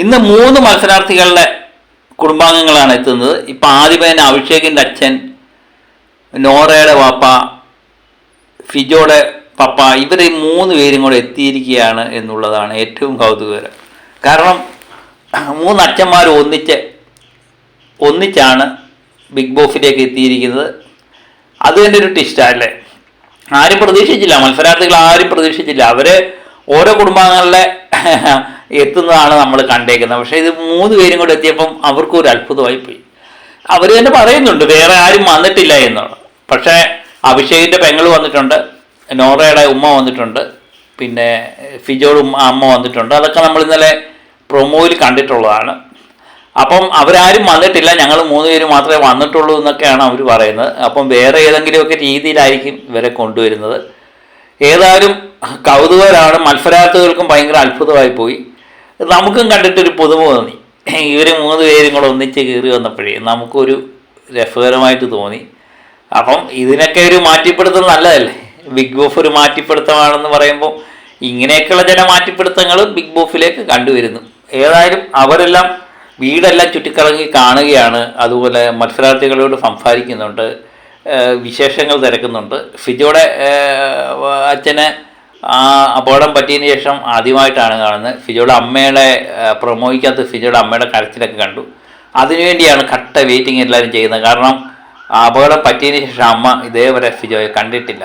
ഇന്ന് 3 മത്സരാർത്ഥികളുടെ കുടുംബാംഗങ്ങളാണ് എത്തുന്നത്. ഇപ്പം ആദ്യമേ അഭിഷേകിൻ്റെ അച്ഛൻ, നോറയുടെ പാപ്പ, ഫിജോയുടെ പപ്പ, ഇവർ 3 പേരും കൂടെ എത്തിയിരിക്കുകയാണ് എന്നുള്ളതാണ് ഏറ്റവും കൗതുകകരം. കാരണം 3 അച്ഛന്മാർ ഒന്നിച്ചാണ് ബിഗ് ബോസിലേക്ക് എത്തിയിരിക്കുന്നത്. അത് തന്നെ ഒരു ട്വിസ്റ്റല്ലേ. ആരും പ്രതീക്ഷിച്ചില്ല, മത്സരാർത്ഥികൾ ആരും പ്രതീക്ഷിച്ചില്ല. അവർ ഓരോ കുടുംബാംഗങ്ങളുടെ എത്തുന്നതാണ് നമ്മൾ കണ്ടേക്കുന്നത്. പക്ഷേ ഇത് 3 പേരും കൂടെ എത്തിയപ്പം അവർക്കും ഒരു അത്ഭുതമായി പോയി. അവർ തന്നെ പറയുന്നുണ്ട് വേറെ ആരും വന്നിട്ടില്ല എന്നുള്ളത്. പക്ഷേ അഭിഷേകിൻ്റെ പെങ്ങൾ വന്നിട്ടുണ്ട്, നോറയുടെ ഉമ്മ വന്നിട്ടുണ്ട്, പിന്നെ ഫിജോയുടെ അമ്മ വന്നിട്ടുണ്ട്. അതൊക്കെ നമ്മൾ ഇന്നലെ പ്രൊമോയിൽ കണ്ടിട്ടുള്ളതാണ്. അപ്പം അവരാരും വന്നിട്ടില്ല, ഞങ്ങൾ 3 പേര് മാത്രമേ വന്നിട്ടുള്ളൂ എന്നൊക്കെയാണ് അവർ പറയുന്നത്. അപ്പം വേറെ ഏതെങ്കിലുമൊക്കെ രീതിയിലായിരിക്കും ഇവരെ കൊണ്ടുവരുന്നത്. ഏതായാലും കൗതുകരാണ്. മത്സരാർത്ഥികൾക്കും ഭയങ്കര അത്ഭുതമായി പോയി. നമുക്കും കണ്ടിട്ടൊരു പുതുമ തോന്നി. ഇവർ 3 പേരും കൂടെ ഒന്നിച്ച് കയറി വന്നപ്പോഴേ നമുക്കൊരു രസകരമായിട്ട് തോന്നി. അപ്പം ഇതിനൊക്കെ ഒരു മാറ്റിപ്പിടുത്തം നല്ലതല്ലേ. ബിഗ് ബോസ് ഒരു മാറ്റിപ്പിടുത്തമാണെന്ന് പറയുമ്പോൾ ഇങ്ങനെയൊക്കെയുള്ള ചില മാറ്റിപ്പിടുത്തങ്ങൾ ബിഗ് ബോസിലേക്ക് കണ്ടുവരുന്നു. ഏതായാലും അവരെല്ലാം വീടെല്ലാം ചുറ്റിക്കറങ്ങി കാണുകയാണ്. അതുപോലെ മത്സരാർത്ഥികളോട് സംസാരിക്കുന്നുണ്ട്, വിശേഷങ്ങൾ തിരക്കുന്നുണ്ട്. ഫിജോയുടെ അച്ഛന് അപകടം പറ്റിയതിന് ശേഷം ആദ്യമായിട്ടാണ് കാണുന്നത്. ഫിജോയുടെ അമ്മയുടെ പ്രൊമോയ്ക്കകത്ത് ഫിജോയുടെ അമ്മയുടെ കരച്ചിലൊക്കെ കണ്ടു. അതിനുവേണ്ടിയാണ് കട്ട വെയിറ്റിംഗ് എല്ലാവരും ചെയ്യുന്നത്. കാരണം അപകടം പറ്റിയതിന് ശേഷം അമ്മ ഇതേവരെ ഫിജോയെ കണ്ടിട്ടില്ല.